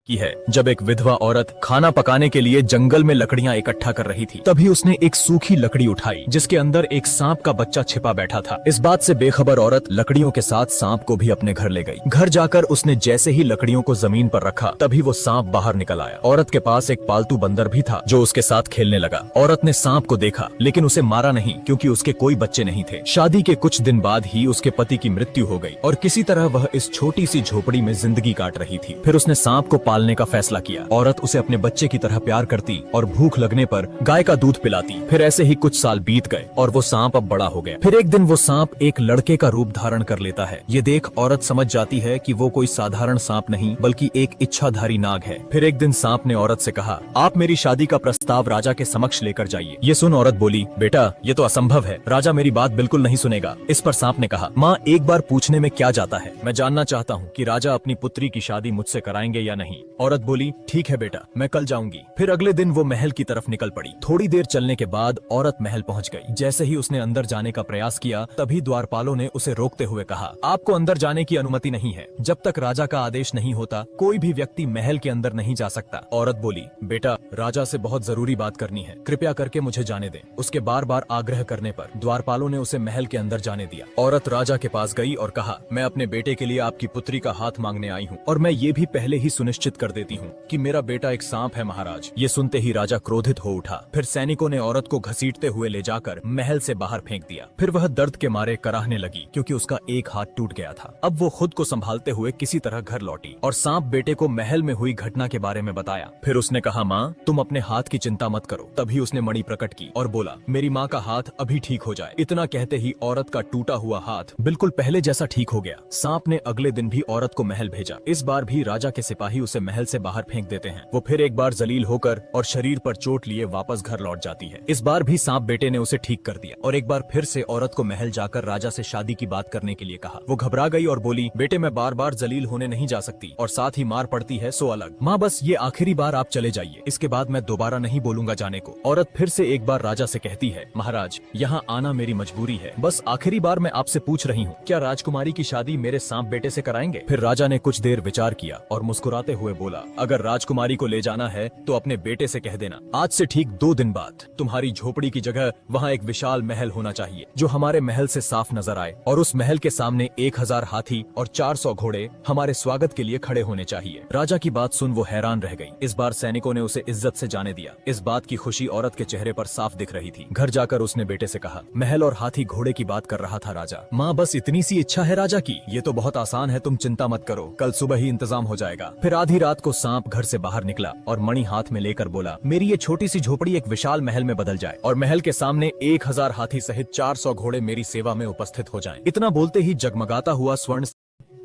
की है। जब एक विधवा औरत खाना पकाने के लिए जंगल में लकड़ियां इकट्ठा कर रही थी, तभी उसने एक सूखी लकड़ी उठाई जिसके अंदर एक सांप का बच्चा छिपा बैठा था। इस बात से बेखबर औरत लकड़ियों के साथ सांप को भी अपने घर ले गई। घर जाकर उसने जैसे ही लकड़ियों को जमीन पर रखा, तभी वो सांप बाहर निकल आया। औरत के पास एक पालतू बंदर भी था जो उसके साथ खेलने लगा। औरत ने सांप को देखा लेकिन उसे मारा नहीं, क्योंकि उसके कोई बच्चे नहीं थे। शादी के कुछ दिन बाद ही उसके पति की मृत्यु हो गई और किसी तरह वह इस छोटी सी झोपड़ी में जिंदगी काट रही थी। फिर उसने सांप को पालने का फैसला किया। औरत उसे अपने बच्चे की तरह प्यार करती और भूख लगने पर गाय का दूध पिलाती। फिर ऐसे ही कुछ साल बीत गए और वो सांप अब बड़ा हो गया। फिर एक दिन वो सांप एक लड़के का रूप धारण कर लेता है। ये देख औरत समझ जाती है कि वो कोई साधारण सांप नहीं बल्कि एक इच्छाधारी नाग है। फिर एक दिन सांप ने औरत से कहा, आप मेरी शादी का प्रस्ताव राजा के समक्ष लेकर जाइए। ये सुन औरत बोली, बेटा ये तो असंभव है, राजा मेरी बात बिल्कुल नहीं सुनेगा। इस पर सांप ने कहा, माँ एक बार पूछने में क्या जाता है, मैं जानना चाहता हूँ कि राजा अपनी पुत्री की शादी मुझसे कराएंगे या नहीं। औरत बोली, ठीक है बेटा, मैं कल जाऊंगी। फिर अगले दिन वो महल की तरफ निकल पड़ी। थोड़ी देर चलने के बाद औरत महल पहुंच गई। जैसे ही उसने अंदर जाने का प्रयास किया, तभी द्वारपालों ने उसे रोकते हुए कहा, आपको अंदर जाने की अनुमति नहीं है। जब तक राजा का आदेश नहीं होता, कोई भी व्यक्ति महल के अंदर नहीं जा सकता। औरत बोली, बेटा राजा से बहुत जरूरी बात करनी है, कृपया करके मुझे जाने दें। उसके बार बार आग्रह करने पर द्वारपालों ने उसे महल के अंदर जाने दिया। औरत राजा के पास गई और कहा, मैं अपने बेटे के लिए आपकी पुत्री का हाथ मांगने आई हूँ, और मैं ये भी पहले ही सुनिश्चित कर देती हूँ कि मेरा बेटा एक सांप है महाराज। ये सुनते ही राजा क्रोधित हो उठा। फिर सैनिकों ने औरत को घसीटते हुए ले जाकर महल से बाहर फेंक दिया। फिर वह दर्द के मारे कराहने लगी, क्योंकि उसका एक हाथ टूट गया था। अब वो खुद को संभालते हुए किसी तरह घर लौटी और सांप बेटे को महल में हुई घटना के बारे में बताया। फिर उसने कहा, माँ तुम अपने हाथ की चिंता मत करो। तभी उसने मणि प्रकट की और बोला, मेरी माँ का हाथ अभी ठीक हो जाए। इतना कहते ही औरत का टूटा हुआ हाथ बिल्कुल पहले जैसा ठीक हो गया। सांप ने अगले दिन भी औरत को महल भेजा। इस बार भी राजा के सिपाही उसे महल से बाहर फेंक देते हैं। वो फिर एक बार जलील होकर और शरीर पर चोट लिए वापस घर लौट जाती है। इस बार भी सांप बेटे ने उसे ठीक कर दिया और एक बार फिर से औरत को महल जाकर राजा से शादी की बात करने के लिए कहा। वो घबरा गई और बोली, बेटे मैं बार बार जलील होने नहीं जा सकती, और साथ ही मार पड़ती है सो अलग। माँ बस ये आखिरी बार आप चले जाइए, इसके बाद मैं दोबारा नहीं बोलूंगा जाने को। औरत फिर से एक बार राजा से कहती है, महाराज यहाँ आना मेरी मजबूरी है, बस आखिरी बार मैं आपसे पूछ रही हूँ, क्या राजकुमारी की शादी मेरे सांप बेटे से कराएंगे। फिर राजा ने कुछ देर विचार किया और मुस्कुराते हुए बोला, अगर राजकुमारी को ले जाना है तो अपने बेटे से कह देना, आज से ठीक 2 दिन बाद तुम्हारी झोपड़ी की जगह वहाँ एक विशाल महल होना चाहिए जो हमारे महल से साफ नजर आए, और उस महल के सामने 1000 हाथी और 400 घोड़े हमारे स्वागत के लिए खड़े होने चाहिए। राजा की बात सुन वो हैरान रह गई। इस बार सैनिकों ने उसे इज्जत से जाने दिया। इस बात की खुशी औरत के चेहरे पर साफ दिख रही थी। घर जाकर उसने बेटे से कहा, महल और हाथी घोड़े की बात कर रहा था राजा। माँ बस इतनी सी इच्छा है राजा की, ये तो बहुत आसान है, तुम चिंता मत करो, कल सुबह ही इंतजाम हो जाएगा। फिर आधी रात को सांप घर से बाहर निकला और मणि हाथ में लेकर बोला, मेरी ये छोटी सी झोपड़ी एक विशाल महल में बदल जाए और महल के सामने 1000 हाथी सहित 400 घोड़े मेरी सेवा में उपस्थित हो जाएं। इतना बोलते ही जगमगाता हुआ स्वर्ण।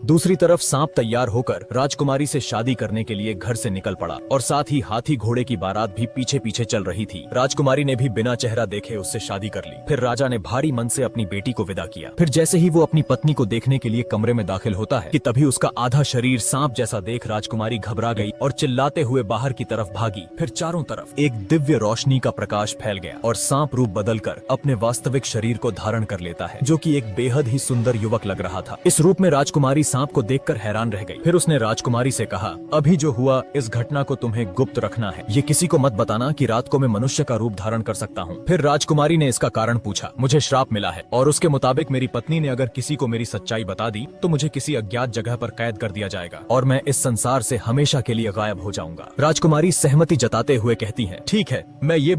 दूसरी तरफ सांप तैयार होकर राजकुमारी से शादी करने के लिए घर से निकल पड़ा और साथ ही हाथी घोड़े की बारात भी पीछे पीछे चल रही थी। राजकुमारी ने भी बिना चेहरा देखे उससे शादी कर ली। फिर राजा ने भारी मन से अपनी बेटी को विदा किया। फिर जैसे ही वो अपनी पत्नी को देखने के लिए कमरे में दाखिल होता है कि तभी उसका आधा शरीर सांप जैसा देख राजकुमारी घबरा गई और चिल्लाते हुए बाहर की तरफ भागी। फिर चारों तरफ एक दिव्य रोशनी का प्रकाश फैल गया और सांप रूप बदलकर अपने वास्तविक शरीर को धारण कर लेता है, जो कि एक बेहद ही सुंदर युवक लग रहा था। इस रूप में राजकुमारी सांप को देखकर हैरान रह गई। फिर उसने राजकुमारी से कहा, अभी जो हुआ इस घटना को तुम्हें गुप्त रखना है, ये किसी को मत बताना कि रात को मैं मनुष्य का रूप धारण कर सकता हूँ। फिर राजकुमारी ने इसका कारण पूछा। मुझे श्राप मिला है और उसके मुताबिक मेरी पत्नी ने अगर किसी को मेरी सच्चाई बता दी तो मुझे किसी अज्ञात जगह पर कैद कर दिया जाएगा और मैं इस संसार से हमेशा के लिए गायब हो जाऊंगा। राजकुमारी सहमति जताते हुए कहती है, ठीक है, मैं ये बात